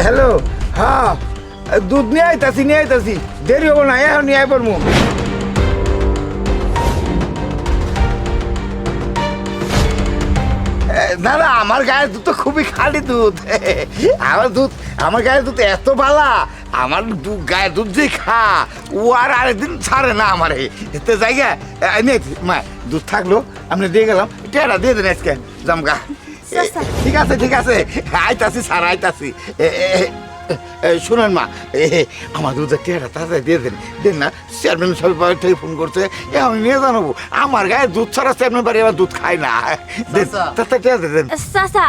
Hello, হ্যাঁ দুধ নিয়ে আইতাছি দেরি হবো না, এখন নিয়ে আইবার মু। না না, আমার গায়ের দুধ তো খুবই খাঁটি দুধ। আমার গায়ের দুধ এত ভালা, আমার গায়ের দুধ যে খা ও আর আরেকদিন ছাড়ে না আমারে। এতে জায়গা মা দুধ থাকলো আপনি দিয়ে গেলাম, টেরা দিয়ে দেন আজকে জামগা। ঠিক আছে আইতাছি স্যার, আইতাছি। শুনেন মা, আমার দুধের টেরা তাড়াতাড়ি দিয়ে দেন না। চেয়ারম্যান সাহেব থেকে ফোন করছে, আমি নিয়ে জানাবো। আমার গায়ে দুধ ছাড়া চেয়ারম্যান বাড়ি আবার দুধ খায় না। দেন চাচা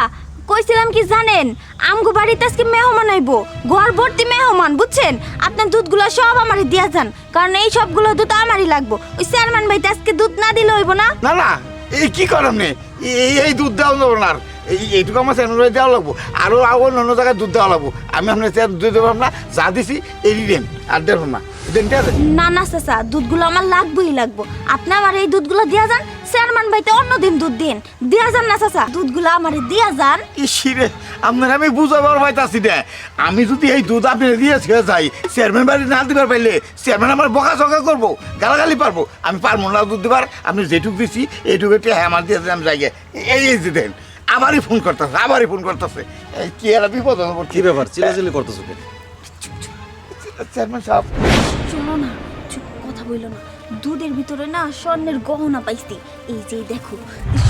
কইছিলাম কি জানেন, আমগো বাড়িতে আজকে মেহমান আইব, ঘর ভর্তি মেহমান বুঝছেন। আপনার দুধগুলো সব আমারে দিয়া যান, কারণ এই সবগুলো দুধ আমারই লাগবো। ওই চেয়ারম্যান ভাইতে আজকে দুধ না দিলে হইব না। না না, এই কি করেন এই দুধ দেওয়া যাবো না, এইটুকু আমার চেয়ারম্যান দেওয়া লাগবো। আরো অন্য জায়গায় দুধ দেওয়া লাগবো। আমি আপনার দুধ দেবো না, যা দিছি এই দেন, আর দেবো না। না না চাচা, দুধগুলো আমার লাগবেই লাগবো। আপনি আমার এই দুধগুলো দিয়া যান, চেয়ারম্যান ভাইতে অন্যদিন দুধ দিন। দিয়া যান না চাচা, দুধগুলো আমারে দিয়া যান। ইসিরে আপনার আমি বুঝাবার পাইতাছি না। আমি যদি এই দুধ আপনি দিয়ে ছেড়ে যাই, চেয়ারম্যান বাড়ি না দিবার পাইলে চেয়ারম্যান আমার বকা করবো, গালাগালি পারবো। আমি পারবো না দুধ দিবার। আপনি যেটুকু দিছি এইটুকু আমার দিয়ে আমি যাই। এই যে দেন, আবারই ফোন করতেছে। কি আর বিপদ হবো। কি ব্যাপার চিল্লাচিল্লি করতেছো কেন? চেয়ারম্যান সাহেব শোনো না, চুপ, কথা বইলো না। দুধের ভিতরে না স্বর্ণের গহনা পাইছি। এই যে দেখো,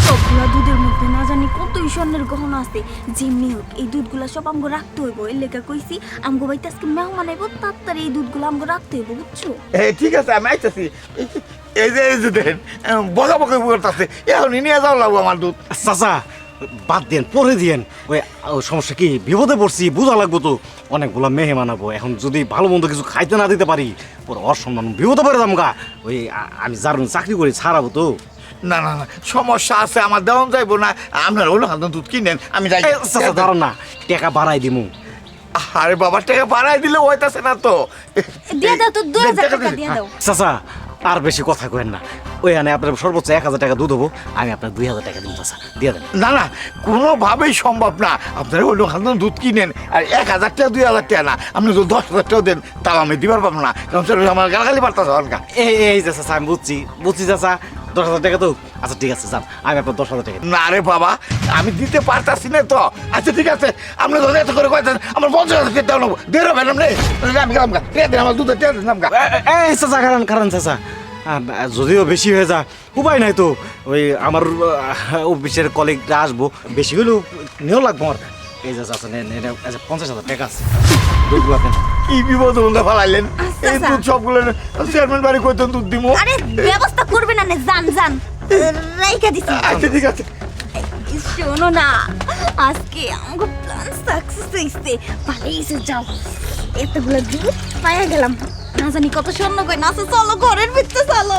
সবগুলা দুধের মধ্যে না জানি কতই স্বর্ণের গহনা আছে। যেমনি হোক এই দুধগুলা সব আমগো রাখতে হইব। এর লেখা কইছি আমগো বাড়িতে আজকে মেহমান আইব, তাড়াতাড়ি এই দুধগুলো আমগো রাখতে হইব, বুঝছো? ঠিক আছে, আমি আইতাছি। এই যে দেন, বকা করতেছে। এখন নিয়ে যাও লাগবো আমার দুধ। চাচা বাদ দেন, পরে দিয়েন। ওই সমস্যা কি, বিপদে পড়ছি, বোঝা লাগবো তো। অনেকগুলো মেহে মানাবো, এখন যদি ভালো মন্দ কিছু খাইতে না দিতে পারি ওর অসম্মান, বিপদে পড়ে যাবো গা। ওই আমি যার চাকরি করি ছাড়াবো তো। না না না, সমস্যা আছে, আমার দেওয়া যাইবো না। আপনার অন্য খাদ্য দুধ কিনেন, আমি যাই। দাঁড়ান না, টাকা বাড়াই দিমু। আরে বাবা, টাকা বাড়াই দিলে হইতাছে না তো। দিয়ে দাও তো, 2000 টাকা দিয়ে দাও। চাচা আর বেশি কথা কইেন না। ওই আনে আপনার সর্বোচ্চ 1000 টাকা দুধ হবো, আমি আপনার 2000 টাকা দিব চাচা, দিয়ে দেন। না না, কোনোভাবেই সম্ভব না। আপনারা অন্য খাদ্য দুধ কিনেন, আর 1000 টাকা 2000 টাকা না, আপনি যদি 10,000 টাকা দেন তাও আমি দিবার পাবো না, কারণ আমার গালাগালি পারতেছে হালকা। এই যে চাচা, আমি বুঝছি চাচা, 10,000 টাকা তো। আচ্ছা ঠিক আছে, যান, আমি আপনার 10,000 টাকা। না রে বাবা, আমি দিতে পারতাছি না তো। আচ্ছা ঠিক আছে, আপনি যদি এত করে কয়েছেন আমার 50,000 টাকা দেওয়া নেবো, দিয়ে দেবেন আপনি। আমি গেলাম গা, টেয়া দেন আমার দুধের, টেয়া দেন নাম গা। এই চাচা কারণ চাচা, যদিও বেশি হয়ে যা উপায় নাই তো। ওই আমার অফিসের কলিগরা আসবো, বেশি হলেও নেও লাগবো আমার। এই যে চাচা নেন, 50,000 টাকা আছে, দুধগুলো আপনি। কি বিপদ বন্ধা ফেলাইলেন। এই দুধ সবগুলো চেয়ারম্যান বাড়ি কইতেন দুধ দিব। আরে ব্যবস্থা করবে না, জান রাইখা দিছি। আচ্ছা ঠিক আছে। শোনো না, আজকে আমাকে প্ল্যান সাকসেস হইছে। ভালোই হইছে, যাও। এতগুলো দুধ পাইয়া গেলাম, না জানি কত স্বর্ণ কই না। চলো ঘরের ভিতরে চলো।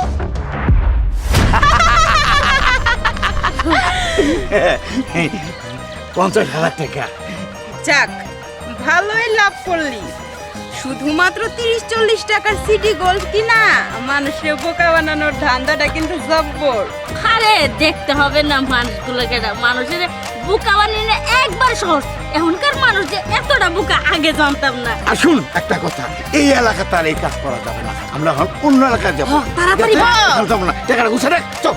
50,000 টাকা। যাক, ভালোই লাভ করলি। শুধুমাত্র 30-40 টাকার সিটি গোল্ড কিনা মানুষের বোকা বানানোর ধান্দাটা কিন্তু জব্বর। আরে দেখতে হবে না মানুষগুলোকে, মানুষের বোকা বানিয়ে একবার সহজ। এখনকার মানুষ যে এতটা বোকা আগে জানতাম না। আসুন একটা কথা, এই এলাকা তার এই কাজ করা যাবে না, আমরা অন্য এলাকায় যাবো। তাড়াতাড়ি যাবো না, টাকাটা গুছা রাখ, চল।